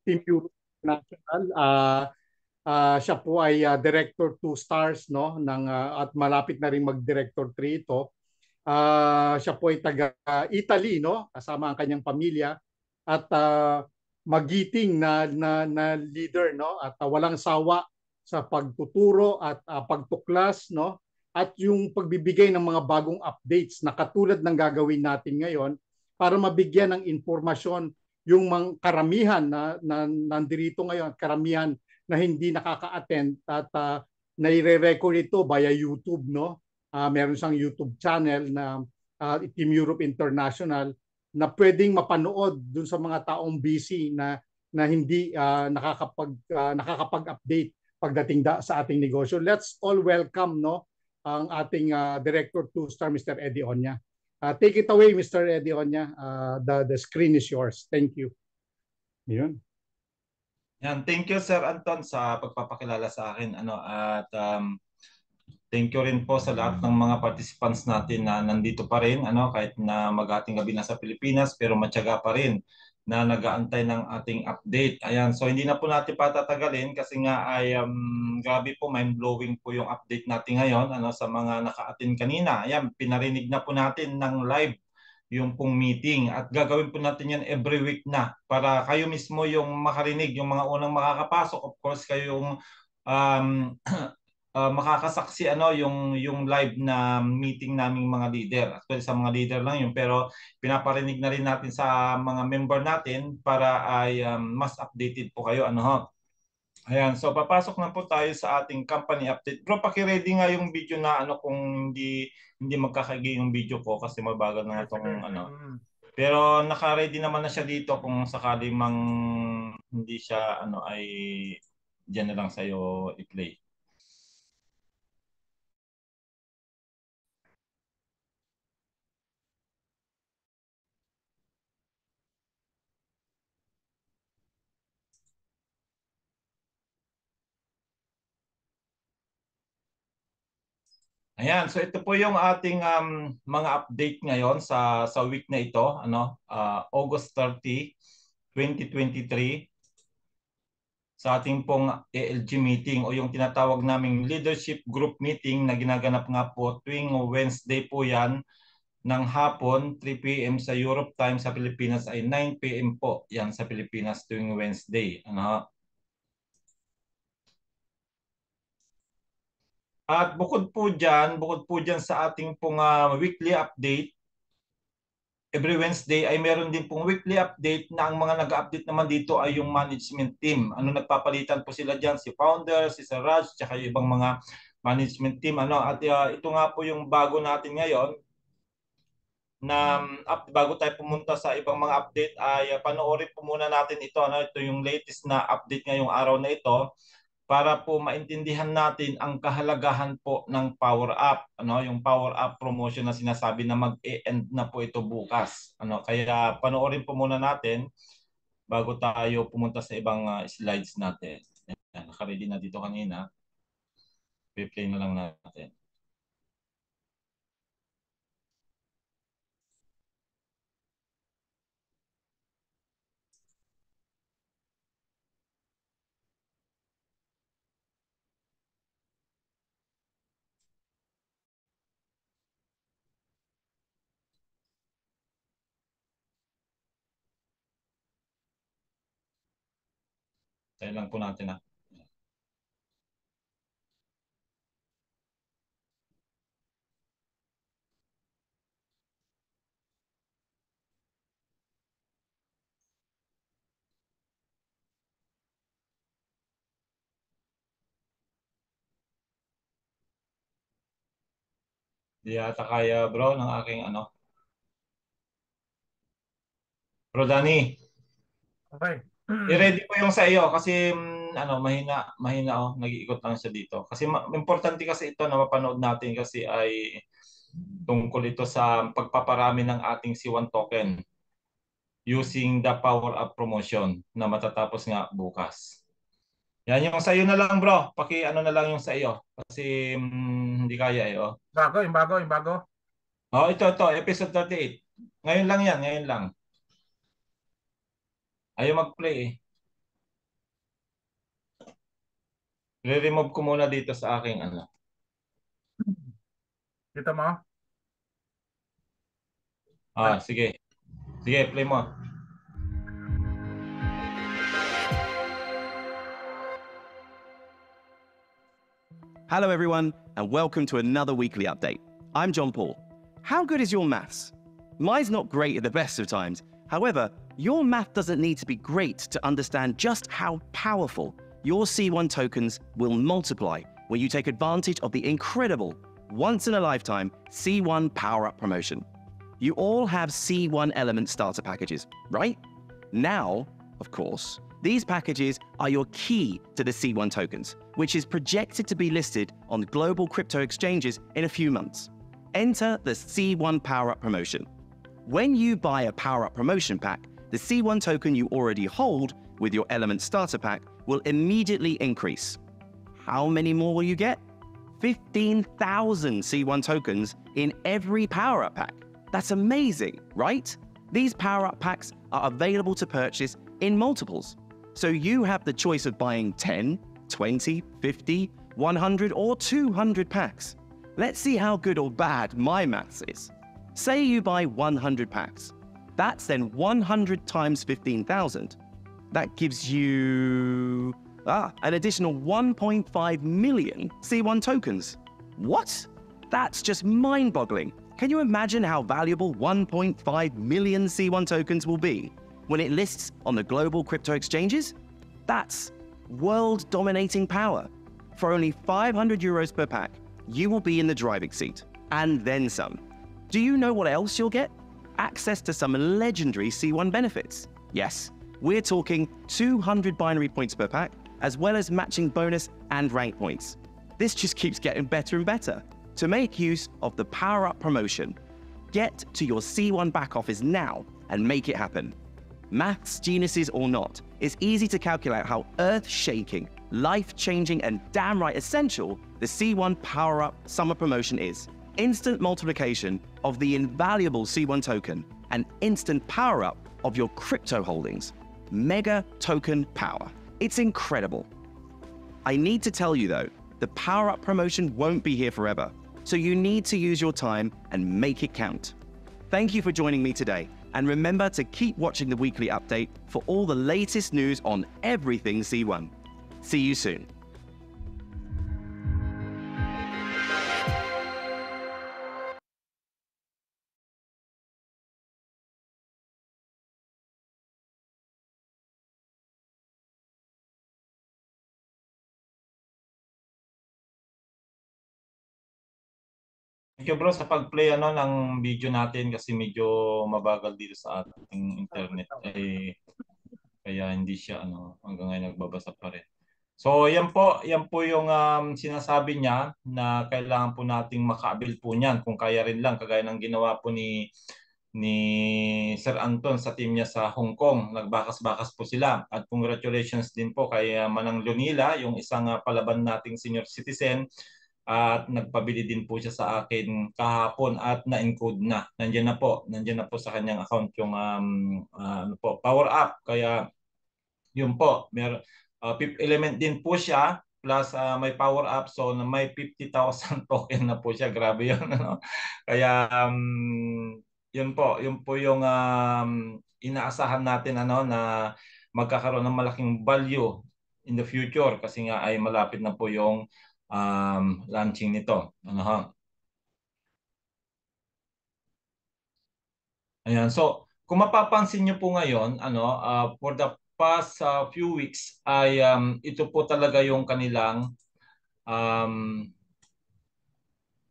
Team Europe National. Siya po ay Director 2 Stars, no, at malapit na rin mag-Director 3 ito. Siya po ay taga Italy, no, kasama ang kanyang pamilya, at magiting na leader, no, at walang sawa sa pagtuturo at pagtuklas, no, at yung pagbibigay ng mga bagong updates na katulad ng gagawin natin ngayon para mabigyan ng informasyon yung mga karamihan na nandirito ngayon at karamihan na hindi nakaka-attend at nire-record ito via YouTube, no. Meron siyang YouTube channel na Team Europe International na pwedeng mapanood dun sa mga taong busy na hindi nakakapag-update pagdating sa ating negosyo. Let's all welcome, no, ang ating Director 2 Star, Mr. Eddie Onya. Take it away, Mr. Eddie Onya. The screen is yours. Thank you. Yun. Yan, thank you Sir Anton sa pagpapakilala sa akin, at thank you rin po sa lahat ng mga participants natin na nandito pa rin, kahit na maghating gabi na sa Pilipinas, pero matyaga pa rin na nag-aantay ng ating update. Ayan, so hindi na po natin patatagalin kasi nga ay grabe po, mind-blowing po yung update natin ngayon, sa mga naka-attend kanina. Ayan, pinarinig na po natin ng live yung pong meeting at gagawin po natin yan every week na para kayo mismo yung makarinig, yung mga unang makakapasok. Of course, kayo yung makakasaksi yung live na meeting naming mga leader. Actually sa mga leader lang yun, pero pinaparinig na rin natin sa mga member natin para ay mas updated po kayo, Ayan, so papasok na po tayo sa ating company update. Bro, paki-ready nga yung video na kung hindi magkakagi yung video ko kasi mabagal na itong Pero naka-ready naman na siya dito kung sakali mang hindi siya ay diyan na lang sa'yo i-play. Ayan, so ito po yung ating mga update ngayon sa week na ito, August 30, 2023 sa ating pong ALG meeting o yung tinatawag naming leadership group meeting na ginaganap nga po tuwing Wednesday po yan ng hapon, 3 p.m. sa Europe time, sa Pilipinas ay 9 p.m. po yan sa Pilipinas tuwing Wednesday. At bukod po dyan sa ating pong weekly update, every Wednesday ay meron din pong weekly update na ang mga nag-update naman dito ay yung management team. Nagpapalitan po sila dyan, si founder, si Sir Raj, tsaka yung ibang mga management team. At ito nga po yung bago natin ngayon na bago tayo pumunta sa ibang mga update ay panoorin po muna natin ito. Ito yung latest na update ngayong araw na ito para po maintindihan natin ang kahalagahan po ng Power Up, yung Power Up promotion na sinasabi na mag-e-end na po ito bukas. Kaya panoorin po muna natin bago tayo pumunta sa ibang slides natin. Naka-ready na dito kanina. Replay na lang natin. Tayo lang po natin . Di yata kaya bro ng aking Bro Danny. Okay. I-ready ko yung sa iyo kasi mahina nag-iikot lang siya dito. Kasi importante kasi ito na mapanood natin kasi ay tungkol ito sa pagpaparami ng ating C1 token using the Power Up promotion na matatapos nga bukas. Yan yung sa iyo na lang bro. Na lang yung sa iyo kasi hindi kaya Yung bago. Ito episode 38. Ngayon lang yan, ngayon lang. Ayaw mag-play eh. Re-remove ko muna dito sa aking ano. Kita mo? Sige. Sige, play mo. Hello, everyone, and welcome to another weekly update. I'm John Paul. How good is your maths? Mine's not great at the best of times. However, your math doesn't need to be great to understand just how powerful your C1 tokens will multiply when you take advantage of the incredible, once-in-a-lifetime C1 Power Up promotion. You all have C1 Element starter packages, right? Now, of course, these packages are your key to the C1 tokens, which is projected to be listed on global crypto exchanges in a few months. Enter the C1 Power Up promotion. When you buy a Power Up promotion pack, the C1 token you already hold with your Element starter pack will immediately increase. How many more will you get? 15,000 C1 tokens in every Power Up pack. That's amazing, right? These Power Up packs are available to purchase in multiples. So you have the choice of buying 10, 20, 50, 100, or 200 packs. Let's see how good or bad my maths is. Say you buy 100 packs. That's then 100 times 15,000. That gives you an additional 1.5 million C1 tokens. What? That's just mind-boggling. Can you imagine how valuable 1.5 million C1 tokens will be when it lists on the global crypto exchanges? That's world-dominating power. For only 500 euros per pack, you will be in the driving seat, and then some. Do you know what else you'll get? Access to some legendary C1 benefits. Yes, we're talking 200 binary points per pack, as well as matching bonus and rank points. This just keeps getting better and better. To make use of the Power Up promotion, get to your C1 back office now and make it happen. Maths geniuses or not, it's easy to calculate how earth-shaking, life-changing, and damn right essential the C1 Power Up summer promotion is. Instant multiplication of the invaluable C1 token and instant power up of your crypto holdings. Mega token power. It's incredible. I need to tell you though, the Power Up promotion won't be here forever, so you need to use your time and make it count. Thank you for joining me today, and remember to keep watching the weekly update for all the latest news on everything C1. See you soon. Thank you bro sa pag-play ng video natin kasi medyo mabagal dito sa ating internet. Kaya hindi siya hanggang ngayon nagbabasa pa rin. So yan po yung sinasabi niya na kailangan po nating makaabil po niyan kung kaya rin lang kagaya ng ginawa po ni Sir Anton sa team niya sa Hong Kong. Nagbakas-bakas po sila at congratulations din po kay Manang Leonila, yung isang palaban nating senior citizen. At nagpabili din po siya sa akin kahapon at na-encode na. Nandiyan na po sa kanyang account yung power up. Kaya yun po, fifth element din po siya plus may power up, so may 50,000 token na po siya. Grabe yun. Kaya yun po yung inaasahan natin na magkakaroon ng malaking value in the future kasi nga ay malapit na po yung launching nito. Ayan. So, kung mapapansin niyo po ngayon, for the past few weeks ay ito po talaga yung kanilang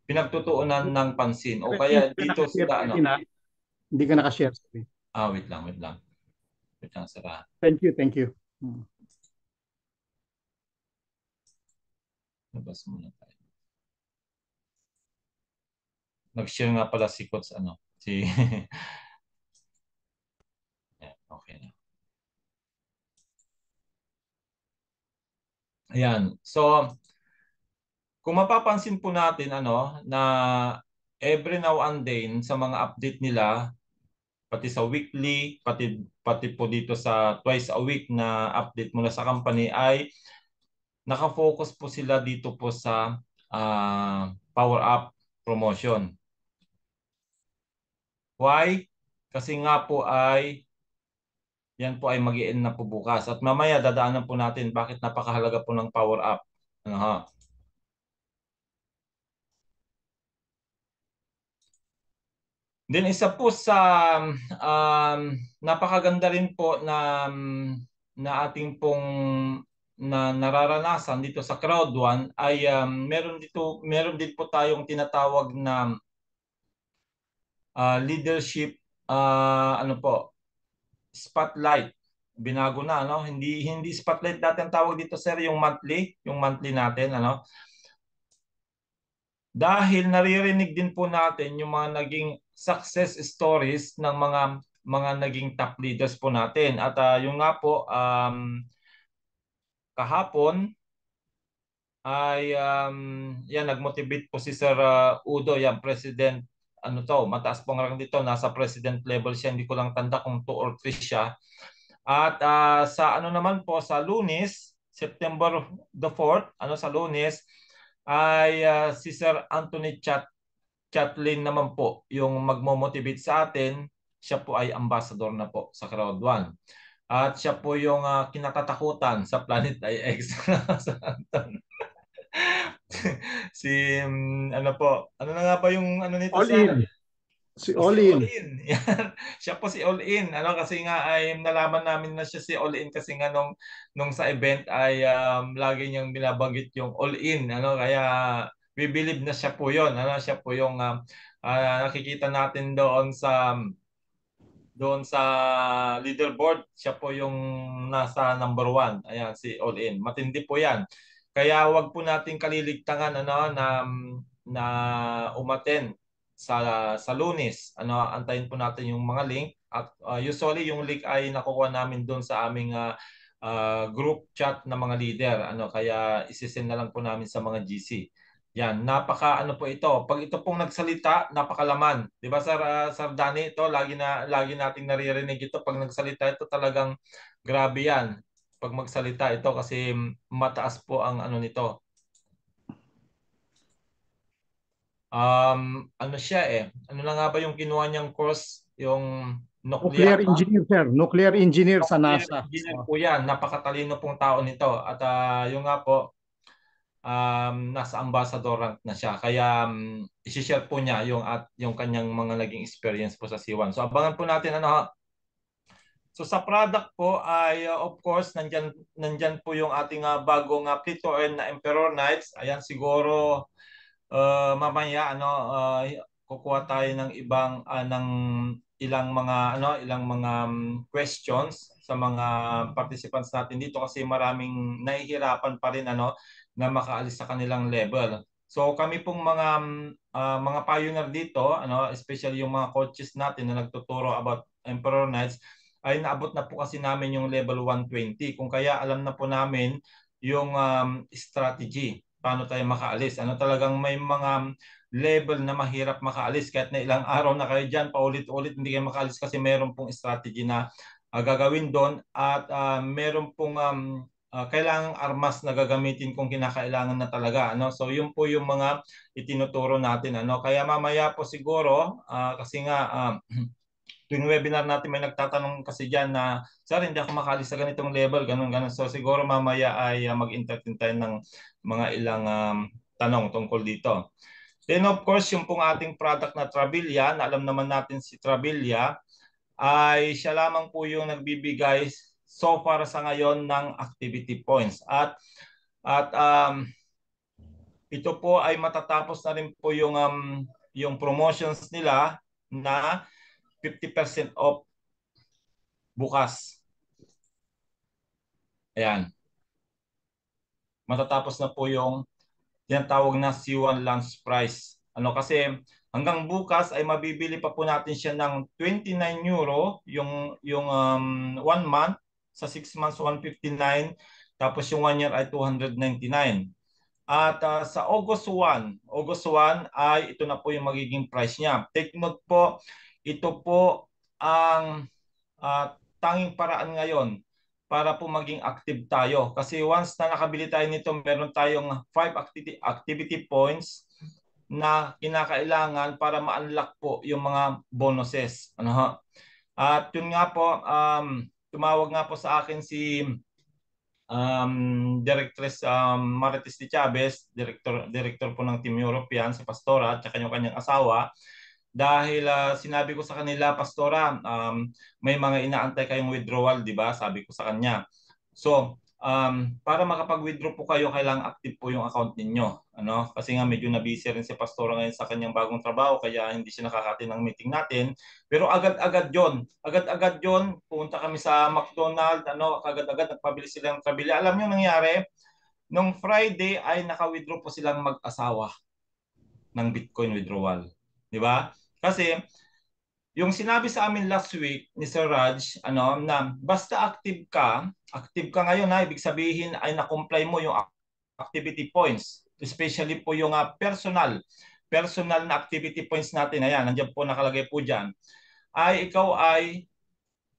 pinagtutuunan ng pansin. O kaya dito sila Hindi ka nakashare. Wait lang. Wait lang, sira. Thank you. Labas muna tayo. Nag-share nga pala si Coach si yeah, okay na. Ayan. So, kung mapapansin po natin na every now and then sa mga update nila pati sa weekly, pati po dito sa twice a week na update mula sa company ay nakafocus po sila dito po sa power up promotion. Why? Kasi nga po ay yan po ay mag-i-end na po bukas. At mamaya dadaanan po natin bakit napakahalaga po ng power up. Ano ha? Then isa po sa napakaganda rin po na ating pong nararanasan dito sa Crowd 1 ay meron din po tayong tinatawag na leadership ano po, spotlight. Binago na, ano? Hindi spotlight natin tawag dito, sir, yung monthly natin, ano? Dahil naririnig din po natin yung mga naging success stories ng mga naging top leaders po natin. At yung nga po kahapon ay yan nagmotivate po si Sir Udo, yan president, ano to, mataas pong rank dito, nasa president level siya, hindi ko lang tanda kung 2 or 3 siya. At sa ano naman po sa Lunes, September the 4th, sa Lunes ay si Sir Anthony Chatlin naman po yung magmo-motivate sa atin. Siya po ay ambassador na po sa Crowd 1. At siya po yung kinatatakutan sa Planet IX. Sa Anton. Si ano po, ano na nga ba yung ano nito All sa in. Si All In. Siya po si All In. Kasi nga ay nalaman namin na siya si All In kasi nga nung sa event ay lagi niyang binabanggit yung All In. Kaya we believe na siya po yun. Siya po yung nakikita natin doon sa leaderboard. Siya po yung nasa number 1. Ayan, si All In. Matindi po yan. Kaya wag po natin kaliligtangan na umaten sa Lunes. Antayin po natin yung mga link at usually yung link ay nakukuha namin doon sa aming group chat ng mga leader. Kaya isisend na lang po namin sa mga GC. Yan, po ito. Pag ito pong nagsalita, napakalaman. 'Di ba Sir Danny, ito lagi nating naririnig ito pag nagsalita ito, talagang grabe 'yan. Pag magsalita ito kasi mataas po ang nito. Ano siya Ano na nga ba yung kinuha niyang course, yung Nuclear engineer, sir. Nuclear engineer sa nuclear NASA. engineer po yan. Napakatalino pong tao nito. At yung nga po, nasa ambassador rank na siya. Kaya isi-share po niya yung kanyang mga naging experience po sa C1. So abangan po natin So sa product po ay of course nandyan po yung ating bagong play to earn na Emperor Knights. Ayan, siguro mamaya kukuha tayo ng ilang mga questions sa mga participants natin dito kasi maraming nahihirapan pa rin na makaalis sa kanilang level. So kami pong mga pioneer dito, especially yung mga coaches natin na nagtuturo about Emperor Knights, ay naabot na po kasi namin yung level 120. Kung kaya alam na po namin yung strategy paano tayo makaalis. Talagang may mga level na mahirap makaalis kahit na ilang araw na kayo dyan, paulit-ulit hindi kayo makaalis kasi meron pong strategy na gagawin doon at meron pong kailangang armas na gagamitin kung kinakailangan na talaga. So yun po yung mga itinuturo natin. Kaya mamaya po siguro kasi nga tuwing webinar natin may nagtatanong kasi dyan na, sir, hindi ako makaalis sa ganitong level, ganun. So siguro mamaya ay mag-entertain tayo ng mga ilang tanong tungkol dito. Then of course, yung pong ating product na Trabilia, na alam naman natin si Trabilia, ay siya lamang po yung nagbibigay so far sa ngayon ng activity points. At ito po ay matatapos na rin po yung promotions nila na 50% off bukas. Ayan. Matatapos na po yung tinatawag na C1 launch price. Kasi hanggang bukas ay mabibili pa po natin siya ng 29 euro yung 1 month, sa 6 months 159, tapos yung 1 year ay 299. At sa August 1 ay ito na po yung magiging price niya. Take note po, ito po ang tanging paraan ngayon para po maging active tayo. Kasi once na nakabili tayo nito, meron tayong 5 activity points na kinakailangan para ma-unlock po yung mga bonuses. Ano ho? At yun nga po, tumawag nga po sa akin si Directress Marites de Chavez, director po ng Team European, si Pastora, at saka yung kanyang asawa. Dahil sinabi ko sa kanila, Pastora, may mga inaantay kayong withdrawal, di ba? Sabi ko sa kanya. So, para makapag-withdraw po kayo, kailangan active po yung account ninyo. Ano? Kasi nga medyo na-busy rin si Pastora ngayon sa kanyang bagong trabaho, kaya hindi siya nakakatin ng meeting natin. Pero agad-agad yon, pumunta kami sa McDonald's, agad-agad nagpabili sila ng trabila. Alam niyo nangyari, nung Friday ay naka-withdraw po silang mag-asawa ng Bitcoin withdrawal. Di ba? Kasi yung sinabi sa amin last week ni Sir Raj, na basta active ka ngayon, ibig sabihin ay na-comply mo yung activity points, especially po yung personal na activity points natin. Ayan, nandiyan po, nakalagay po dyan. Ay ikaw ay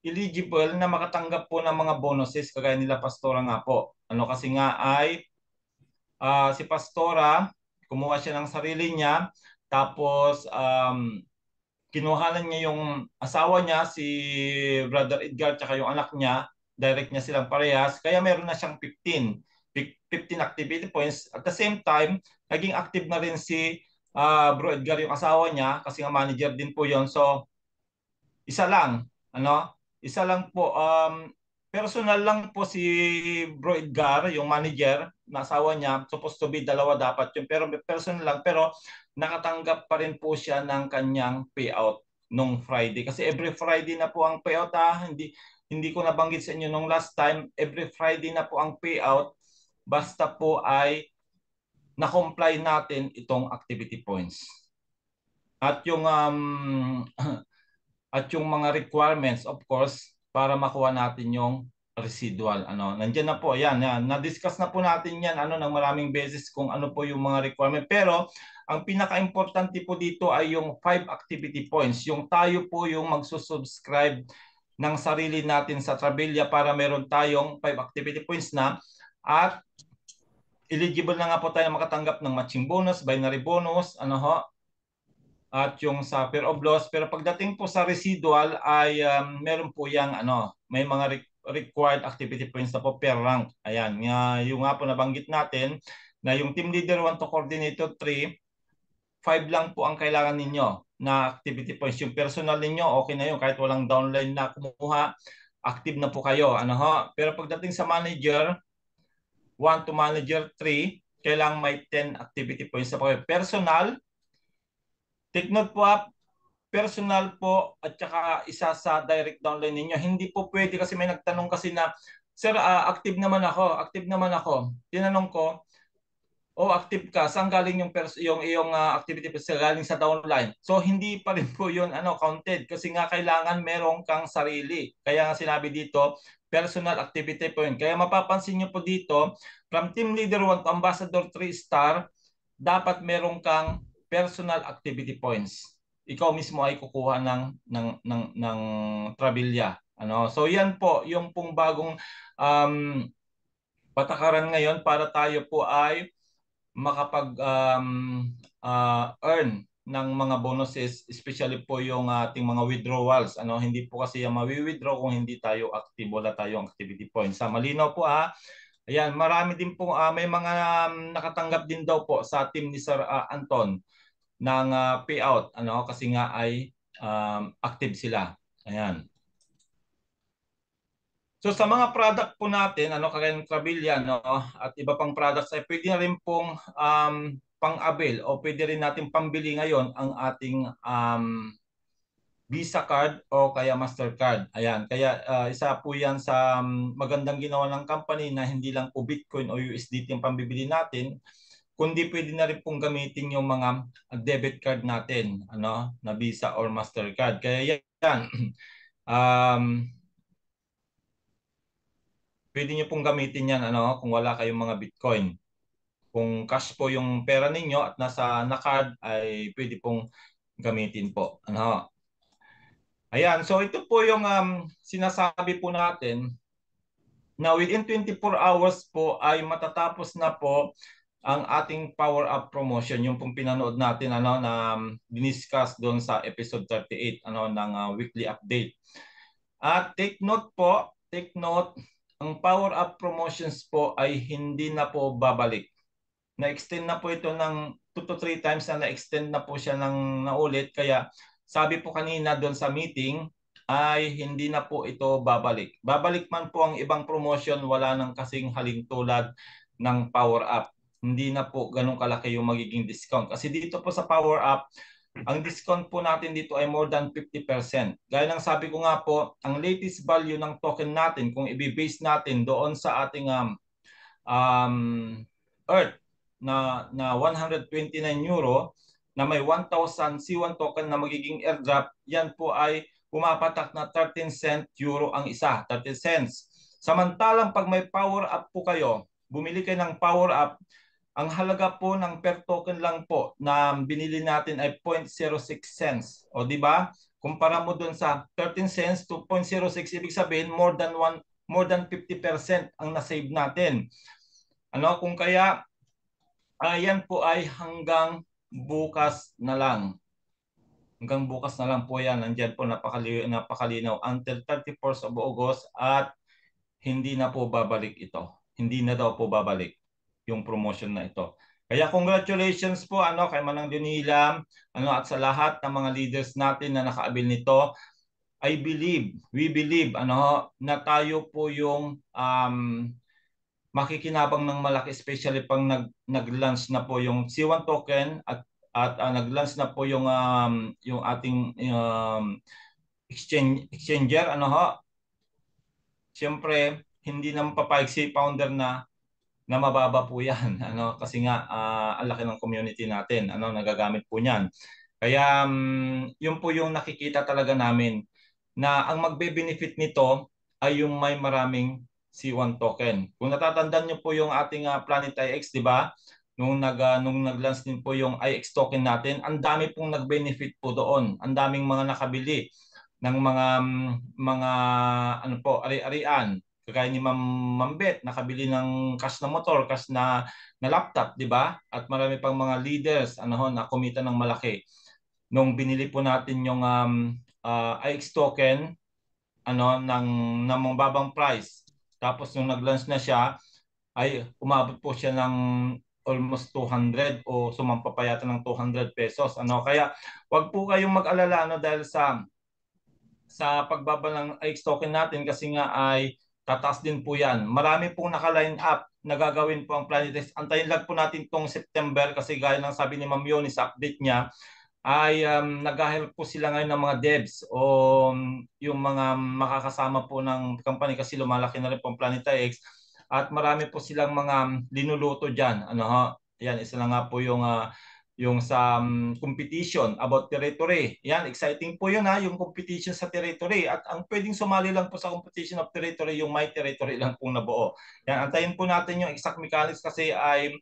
eligible na makatanggap po ng mga bonuses kagaya nila Pastora nga po. Kasi nga ay si Pastora, kumuha siya ng sarili niya, tapos kinuhanan niya yung asawa niya, si Brother Edgar, tsaka yung anak niya, direct niya silang parehas, kaya meron na siyang 15 activity points. At the same time, naging active na rin si Bro Edgar, yung asawa niya, kasi nga manager din po yon. So, isa lang po, personal lang po si Bro Edgar, yung manager na asawa niya, supposed to be dalawa dapat yun, pero personal lang, pero nakatanggap pa rin po siya ng kanyang payout nung Friday. Kasi every Friday na po ang payout. Hindi ko nabanggit sa inyo nung last time, every Friday na po ang payout, basta po ay na-comply natin itong activity points. At yung mga requirements, of course, para makuha natin yung residual. Nandiyan na po, yan. Na-discuss na po natin yan ng maraming beses kung ano po yung mga requirement. Pero ang pinaka-importante po dito ay yung 5 activity points. Yung tayo po yung magsusubscribe ng sarili natin sa Trabilia para meron tayong 5 activity points na, at eligible na nga po tayo makatanggap ng matching bonus, binary bonus, at yung sa pair of loss. Pero pagdating po sa residual ay meron po yang may mga required activity points na po per rank. Ayan, yung nga po nabanggit natin na yung team leader 1 to coordinator 3, 5 lang po ang kailangan ninyo na activity points. Yung personal ninyo, okay na yun. Kahit walang downline na kumuha, active na po kayo. Pero pagdating sa manager 1 to manager 3, kailangan may 10 activity points na po kayo. Personal, take note po, personal po, at saka isa sa direct downline ninyo. Hindi po pwede, kasi may nagtanong kasi na, Sir, active naman ako. Tinanong ko, active ka, saan galing yung iyong activity galing sa downline? So hindi pa rin po yun counted, kasi nga kailangan meron kang sarili. Kaya nga sinabi dito, personal activity point. Kaya mapapansin nyo po dito, from team leader 1 to ambassador 3 star, dapat meron kang personal activity points. Ikaw mismo ay kukuha ng Trabilia. So yan po yung pong bagong patakaran ngayon para tayo po ay makapag-earn ng mga bonuses, especially po yung ating mga withdrawals. Hindi po kasi mawi-withdraw kung hindi tayo active, wala tayong activity points. Malinaw po Ayan, marami din po, may mga nakatanggap din daw po sa team ni Sir Anton ng payout, kasi nga ay active sila. Ayan. So sa mga product po natin, kagaya ng Trabilia, at iba pang products, ay pwede na rin pong pang-avail o pwede rin natin pambili ngayon ang ating Visa card o kaya Mastercard. Ayan, kaya isa po yan sa magandang ginawa ng company, na hindi lang po Bitcoin o USDT yung pambibili natin, kundi pwede na rin pong gamitin yung mga debit card natin, na Visa or Mastercard. Kaya yan, pwede nyo pong gamitin yan kung wala kayong mga Bitcoin. Kung cash po yung pera ninyo at nasa na-card, ay pwede pong gamitin po. Ayan, so ito po yung sinasabi po natin na within 24 hours po ay matatapos na po ang ating power up promotion, yung pong pinanood natin na diniscuss doon sa episode 38 ng weekly update. At take note po, ang power up promotions po ay hindi na po babalik. Na-extend na po ito ng 2 to 3 times na na-extend na po siya ng naulit. Kaya sabi po kanina doon sa meeting ay hindi na po ito babalik. Babalik man po ang ibang promotion, wala nang kasing halintulad ng power up. Hindi na po ganun kalaki yung magiging discount. Kasi dito po sa power up, ang discount po natin dito ay more than 50%. Gaya ng sabi ko nga po, ang latest value ng token natin, kung i-base natin doon sa ating Earth na 129 euro na may 1,000 C1 token na magiging airdrop, yan po ay pumapatak na 13 cent euro ang isa, 30 cents. Samantalang pag may power up po kayo, bumili kayo ng power up, ang halaga po ng per token lang po na binili natin ay 0.06 cents. O di ba? Kumpara mo doon sa 13 cents to 0.06, ibig sabihin more than 50% ang na-save natin. Kung kaya yan po ay hanggang bukas na lang. Hanggang bukas na lang po yan. Nandiyan po napakalinaw until 31st of August at hindi na po babalik ito. Hindi na daw po babalik yung promotion na ito. Kaya congratulations po kay Manang Dunilam at sa lahat ng mga leaders natin na nakaabil nito. We believe na tayo po yung makikinabang ng malaki, especially pang nag-launch na po yung C1 token at nag-launch na po yung ating exchanger Siyempre hindi naman papayag si founder na mababa po yan kasi nga ang laki ng community natin nagagamit po niyan. Kaya yun po yung nakikita talaga namin na ang magbe-benefit nito ay yung may maraming C1 token. Kung natatandaan niyo po yung ating Planet IX, di ba? Nung nag-launch din po yung IX token natin, ang dami pong nag-benefit po doon. Ang daming mga nakabili ng mga ari-arian. Kagaya ni Ma'am Bet, nakabili ng cash na motor, cash na laptop, di ba? At marami pang mga leaders na kumita ng malaki. Nung binili po natin yung IX token ng mababang price. Tapos nung nag-launch na siya, ay umabot po siya ng almost 200 o sumampa pa yata ng 200 pesos. Kaya wag po kayong mag-alala dahil sa pagbaba ng IX token natin kasi nga ay tataas din po yan. Marami pong naka-line up na gagawin po ang Planet. Antayin lang po natin itong September kasi gaya ng sabi ni Ma'am Yoni sa update niya, ay nag-help po sila ngayon ng mga devs o yung mga makakasama po ng company kasi lumalaki na rin po ang Planet X at marami po silang mga linuluto dyan. Yan, isa na nga po yung sa competition about territory. Yan, exciting po yun yung competition sa territory. At ang pwedeng sumali lang po sa competition of territory, yung my territory lang pong nabuo. Yan, antayin po natin yung exact mechanics kasi ay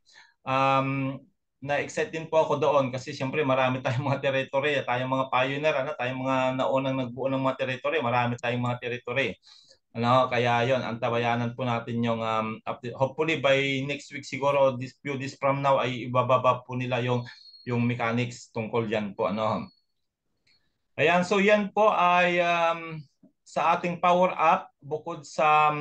na-excite din po ako doon kasi siyempre marami tayong mga territory, tayong mga pioneer, tayong mga naunang nagbuo ng mga territory, marami tayong mga territory. Kaya yon, antabayanan po natin yung hopefully by next week siguro, few days from now ay ibababa po nila yung mechanics tungkol yan po. Ayan, so yan po ay sa ating power up, bukod sa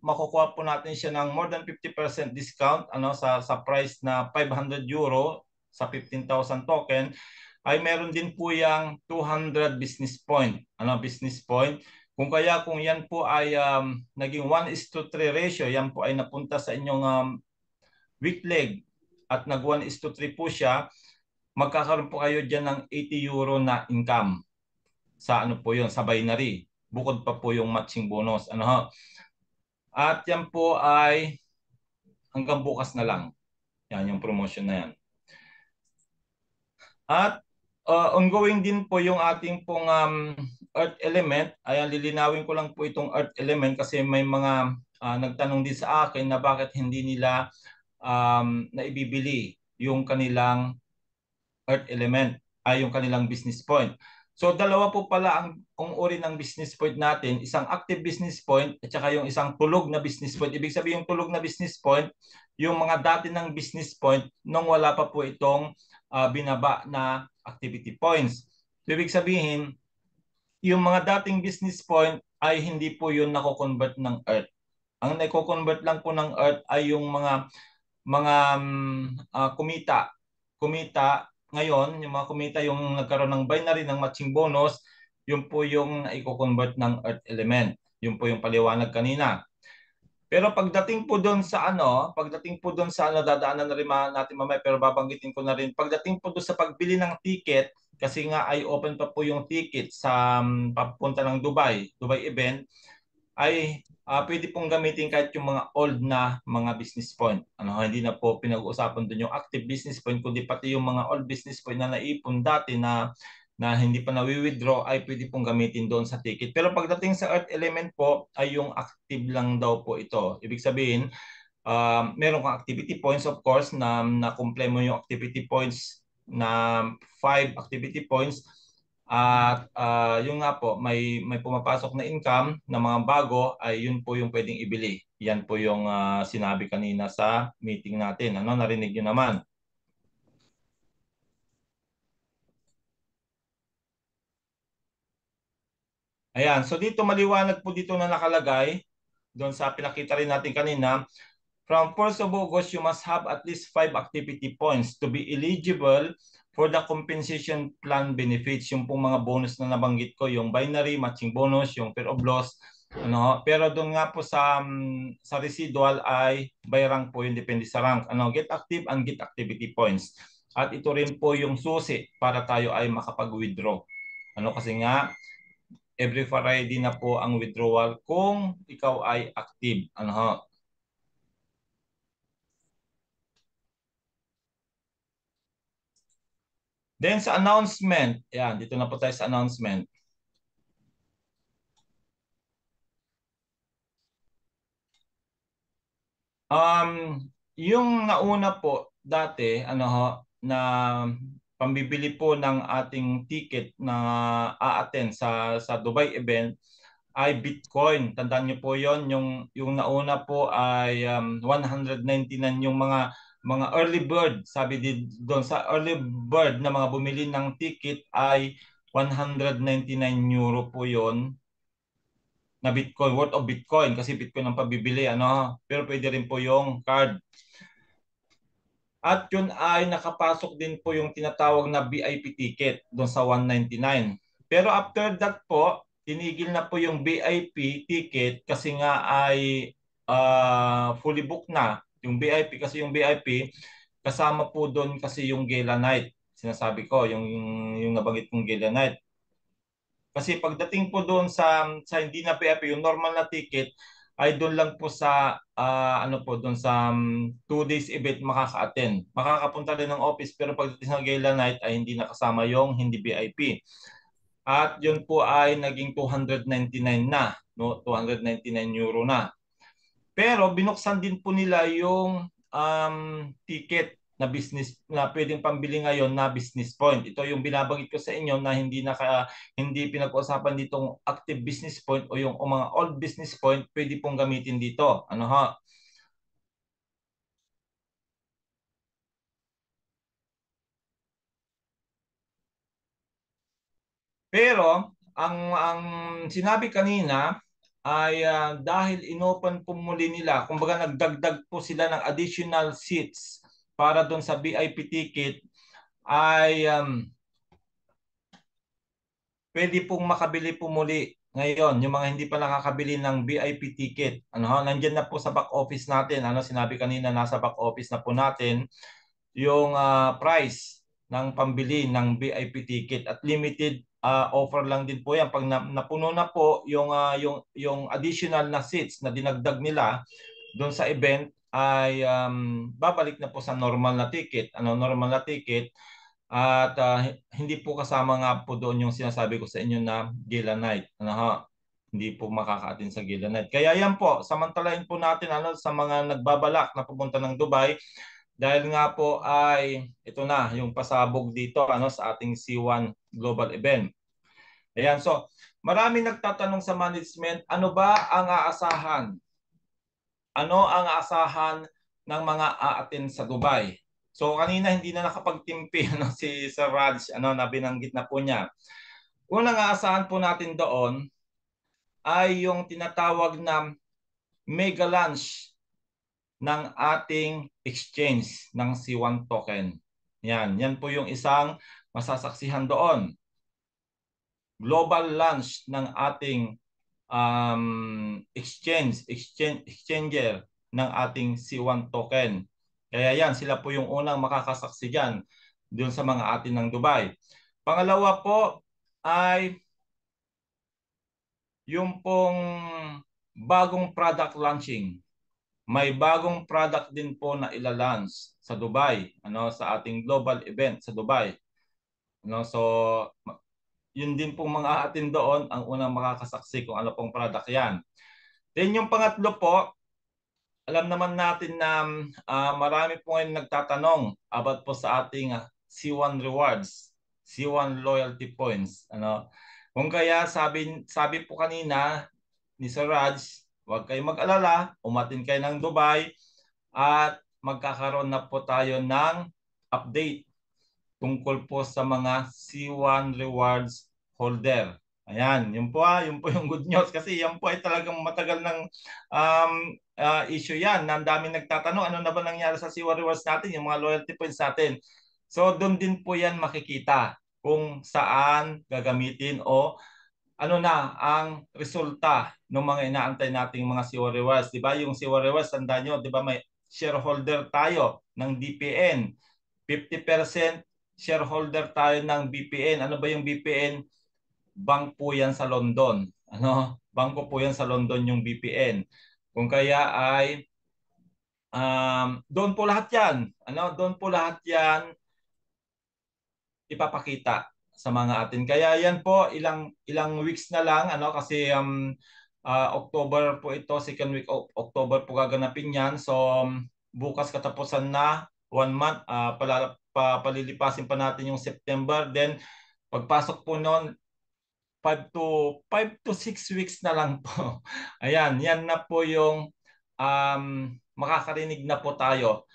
makukuha po natin siya ng more than 50% discount sa price na 500 euro sa 15,000 token, ay meron din po yung 200 business point. Business point. Kung yan po ay naging 1:3 ratio, yan po ay napunta sa inyong weak leg at nag 1:3 po siya, magkakaroon po kayo dyan ng 80 euro na income sa po yun, sa binary. Bukod pa po yung matching bonus. At yan po ay hanggang bukas na lang. Yan yung promotion na yan. At ongoing din po yung ating pong earth element. Ayan, lilinawin ko lang po itong earth element kasi may mga nagtanong din sa akin na bakit hindi nila naibibili yung kanilang earth element ay yung kanilang business point. So dalawa po pala ang uri ng business point natin, isang active business point at saka yung isang tulog na business point. Ibig sabihin yung tulog na business point, yung mga dati ng business point nung wala pa po itong binaba na activity points. So, ibig sabihin, yung mga dating business point ay hindi po yun nako-convert ng Earth. Ang nako-convert lang po ng Earth ay yung mga kumita. Kumita ngayon, yung mga kumita yung nagkaroon ng binary ng matching bonus, yun po yung i-convert ng Earth element. Yun po yung paliwanag kanina. Pero pagdating po doon sa dadaanan na rin natin mamaya, pero babanggitin ko na rin. Pagdating po doon sa pagbili ng ticket, kasi nga ay open pa po yung ticket sa papunta ng Dubai event, ay pwede pong gamitin kahit yung mga old na mga business point. Hindi na po pinag-uusapan doon yung active business point, kundi pati yung mga old business point na naipon dati na hindi pa nawi-withdraw ay pwede pong gamitin doon sa ticket. Pero pagdating sa Earth element po ay yung active lang daw po ito. Ibig sabihin, meron kang activity points of course na na-complete mo yung activity points na 5 activity points. At yung nga po, may pumapasok na income na mga bago ay yun po yung pwedeng ibili. Yan po yung sinabi kanina sa meeting natin. Narinig nyo naman. Ayan, so dito maliwanag po dito na nakalagay doon sa pinakita rin natin kanina. From 1st of August, you must have at least 5 activity points to be eligible for the compensation plan benefits. Yung pong mga bonus na nabanggit ko, yung binary, matching bonus, yung fear of loss. Pero doon nga po sa residual ay by rank po yung depende sa rank. Get active and get activity points. At ito rin po yung susi para tayo ay makapag-withdraw. Kasi nga, every Friday na po ang withdrawal kung ikaw ay active. Then sa announcement, yan, dito na po tayo sa announcement. Yung nauna po dati, na pambibili po ng ating ticket na a-attend sa Dubai event ay Bitcoin. Tandaan niyo po yon, yung nauna po ay 199 yung mga early bird. Sabi din doon sa early bird na mga bumili ng ticket ay 199 euro po yon na Bitcoin, worth of Bitcoin kasi Bitcoin ang pabibili, pero pwede rin po yung card. At yun ay nakapasok din po yung tinatawag na VIP ticket doon sa 199. Pero after that po, tinigil na po yung VIP ticket kasi nga ay fully booked na. Yung VIP kasi yung VIP, kasama po doon kasi yung Gala Night. Sinasabi ko, yung nabanggit kong Gala Night. Kasi pagdating po doon sa hindi na VIP, yung normal na ticket, ay doon lang po sa doon sa 2 days event makaka-attend. Makakapunta rin ng office pero pagdating sa Gala Night ay hindi nakasama yung hindi VIP. At yun po ay naging 299 na, 299 euro na. Pero binuksan din po nila yung ticket na business na pwedeng pambili ngayon na business point. Ito yung binabanggit ko sa inyo na hindi pinag-uusapan ditong active business point o yung mga old business point, pwede pong gamitin dito. Pero ang sinabi kanina ay dahil inopen po muli nila, kumbaga nagdagdag po sila ng additional seats para doon sa VIP ticket, ay pwede pong makabili po muli ngayon yung mga hindi pa nakakabili ng VIP ticket. Nandiyan na po sa back office natin. Sinabi kanina, nasa back office na po natin yung price ng pambili ng VIP ticket at limited offer lang din po yan. Pag napuno na po yung additional na seats na dinagdag nila doon sa event ay babalik na po sa normal na ticket. Normal na ticket. At hindi po kasama nga po doon yung sinasabi ko sa inyo na Gala Night. Hindi po makaka-attend sa Gala Night. Kaya yan po, samantalahin po natin sa mga nagbabalak na pupunta ng Dubai. Dahil nga po ay ito na yung pasabog dito sa ating C1 Global Event. Ayan, so marami nagtatanong sa management, ano ba ang aasahan? Ano ang aasahan ng mga aatin sa Dubai? So kanina hindi na nakapagtimpi si Sir Raj, na binanggit na po niya. Unang aasahan po natin doon ay yung tinatawag na mega launch ng ating exchange ng C1 token. Yan po yung isang masasaksihan doon. Global launch ng ating exchanger ng ating C1 token. Kaya yan, sila po yung unang makakasaksi dyan doon sa mga atin ng Dubai. Pangalawa po ay yung pong bagong product launching. May bagong product din po na ila-launch sa Dubai, sa ating global event sa Dubai. So yun din pong mga atin doon ang unang makakasaksi kung ano pong product yan. Then yung pangatlo po, alam naman natin na marami po ngayon nagtatanong about po sa ating C1 rewards, C1 loyalty points. Kung kaya sabi po kanina ni Sir Raj, huwag kayong mag-alala, umatin kayo ng Dubai at magkakaroon na po tayo ng update tungkol po sa mga C1 rewards holder. Ayan, yun po yung good news kasi yan po ay talagang matagal ng issue yan. Ang daming nagtatanong, ano na ba nangyari sa C1 rewards natin, yung mga loyalty points natin. So doon din po yan makikita kung saan gagamitin o ano na ang resulta ng mga inaantay nating mga C1 rewards. Diba? Yung C1 rewards, tandaan nyo, diba may shareholder tayo ng DPN. 50% shareholder tayo ng BPN. Ano ba yung BPN? Bank po yan sa London. Bangko po yan sa London yung BPN. Kung kaya ay doon po lahat yan. Doon po lahat yan ipapakita sa mga atin. Kaya yan po ilang weeks na lang kasi October po ito, second week of October po gaganapin yan. So bukas katapusan na 1 month, palilipasin pa natin yung September. Then pagpasok po noon 5 to 6 weeks na lang po. Ayan, yan na po yung makakarinig na po tayo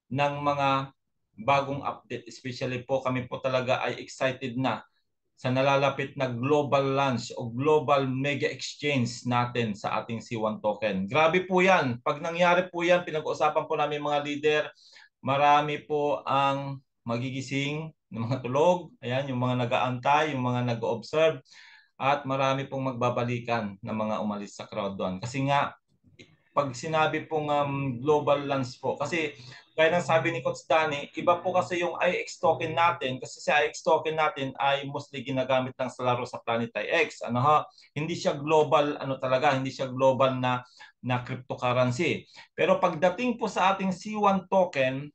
ng mga bagong update. Especially po kami po talaga ay excited na sa nalalapit na global launch o global mega exchange natin sa ating C1 token. Grabe po yan. Pag nangyari po yan, pinag-uusapan po namin mga leader, marami po ang magigising ng mga tulog, ayan, yung mga nag-aantay, yung mga nag-observe, at marami pong magbabalikan ng mga umalis sa crowd doon. Kasi nga, pag sinabi pong global launch po, kasi kaya nang sabi ni Coach Danny, iba po kasi yung IX token natin, kasi si IX token natin ay mostly ginagamit lang sa laro sa Planet IX. Hindi siya global, talaga, hindi siya global na cryptocurrency. Pero pagdating po sa ating C1 token,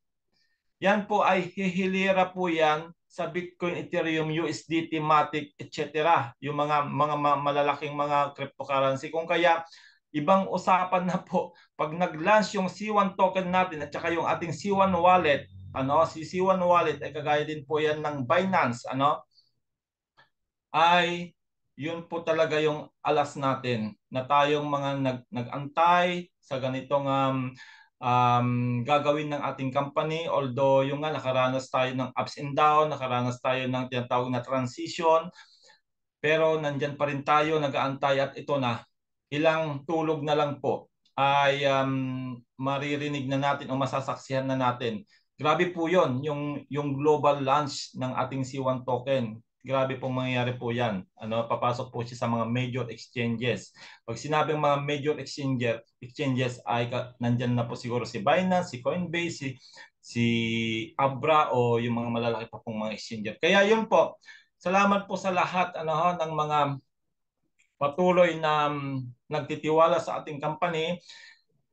yan po ay hihilira po yan sa Bitcoin, Ethereum, USDT, Matic, etc. Yung mga malalaking mga cryptocurrency. Kung kaya ibang usapan na po pag nag-launch yung C1 token natin at saka yung ating C1 wallet, si C1 wallet ay kagaya din po yan ng Binance, ay yun po talaga yung alas natin na tayong mga nag-antay sa ganitong gagawin ng ating company. Although yung nakaranas tayo ng ups and down, nakaranas tayo ng tinatawag na transition, pero nandyan pa rin tayo, nag-aantay at ito na, ilang tulog na lang po ay maririnig na natin o masasaksihan na natin. Grabe po yun, yung global launch ng ating C1 token. Grabe pong mangyayari po yan. Papasok po siya sa mga major exchanges. Pag sinabing mga major exchanges ay nandyan na po siguro si Binance, si Coinbase, si Abra o yung mga malalaki pa pong mga exchanges. Kaya yun po, salamat po sa lahat ng mga patuloy na nagtitiwala sa ating company.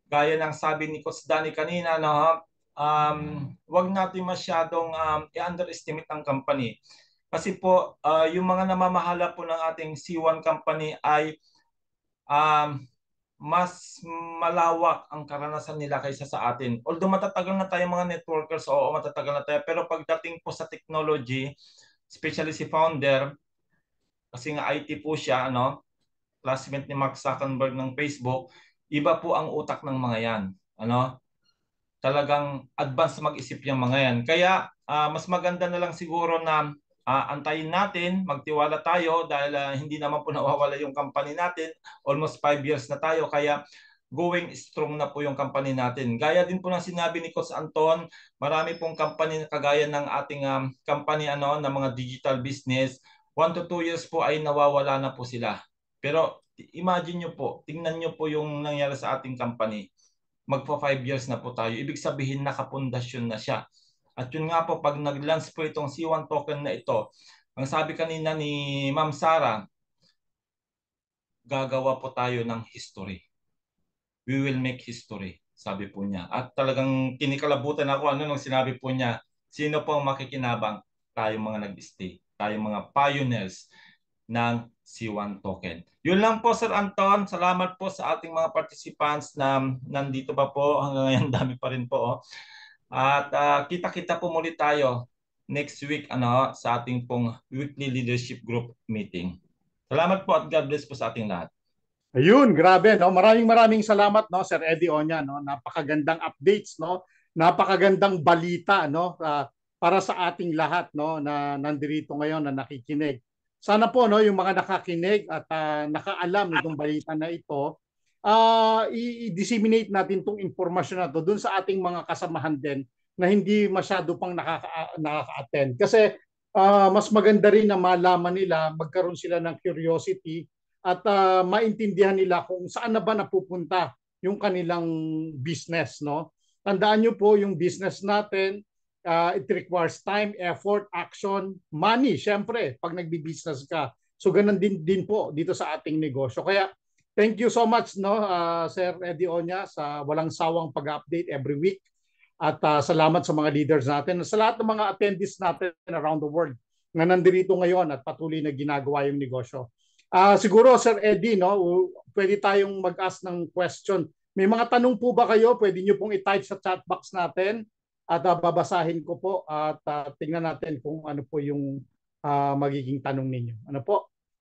Gaya ng sabi ni Coach Danny kanina, wag natin masyadong i-underestimate ang company. Kasi po, yung mga namamahala po ng ating C1 company ay mas malawak ang karanasan nila kaysa sa atin. Although matatagal na tayo mga networkers, oo, matatagal na tayo. Pero pagdating po sa technology, especially si founder, kasi nga IT po siya, ano, classmate ni Mark Zuckerberg ng Facebook. Iba po ang utak ng mga yan. Ano? Talagang advance mag-isip yung mga yan. Kaya mas maganda na lang siguro na antayin natin, magtiwala tayo dahil hindi naman po nawawala yung company natin. Almost 5 years na tayo. Kaya going strong na po yung company natin. Gaya din po ng sinabi ni Coach Anton, marami pong company na kagaya ng ating company ano, ng mga digital business. 1 to 2 years po ay nawawala na po sila. Pero imagine nyo po, tingnan nyo po yung nangyari sa ating company. Magpa 5 years na po tayo. Ibig sabihin nakapundasyon na siya. At yun nga po, pag nag-launch po itong C1 token na ito, ang sabi kanina ni Ma'am Sara, gagawa po tayo ng history. We will make history, sabi po niya. At talagang kinikalabutan ako nung sinabi po niya, sino po ang makikinabang? Tayo mga nag-stay, tayo mga pioneers ng C1 token. Yun lang po, Sir Anton. Salamat po sa ating mga participants na nandito pa po. Hanggang ngayon, dami pa rin po. Oh. At kita-kita po muli tayo next week sa ating pong weekly leadership group meeting. Salamat po at God bless po sa ating lahat. Ayun, grabe, no? Maraming salamat, no, Sir Eddie Oña, no? Napakagandang updates, no? Napakagandang balita, no? Para sa ating lahat, no, na nandirito ngayon na nakikinig. Sana po, no, yung mga nakakinig at nakaalam nitong balita na ito, i-disseminate natin tong impormasyon na to dun sa ating mga kasamahan din na hindi masyado pang nakaka-attend. Kasi mas maganda rin na malaman nila, magkaroon sila ng curiosity at maintindihan nila kung saan na ba napupunta yung kanilang business, no? Tandaan nyo po yung business natin, it requires time, effort, action, money, syempre, pag nagbi-business ka. So ganun din po dito sa ating negosyo. Kaya thank you so much, no, Sir Eddie Oña, sa walang sawang pag-update every week. At salamat sa mga leaders natin, sa lahat ng mga attendees natin around the world na nandirito ngayon at patuloy na ginagawa yung negosyo. Siguro, Sir Eddie, no, pwede tayong mag-ask ng question. May mga tanong po ba kayo? Pwede nyo pong i-type sa chat box natin at babasahin ko po at tingnan natin kung ano po yung magiging tanong ninyo. Ano po?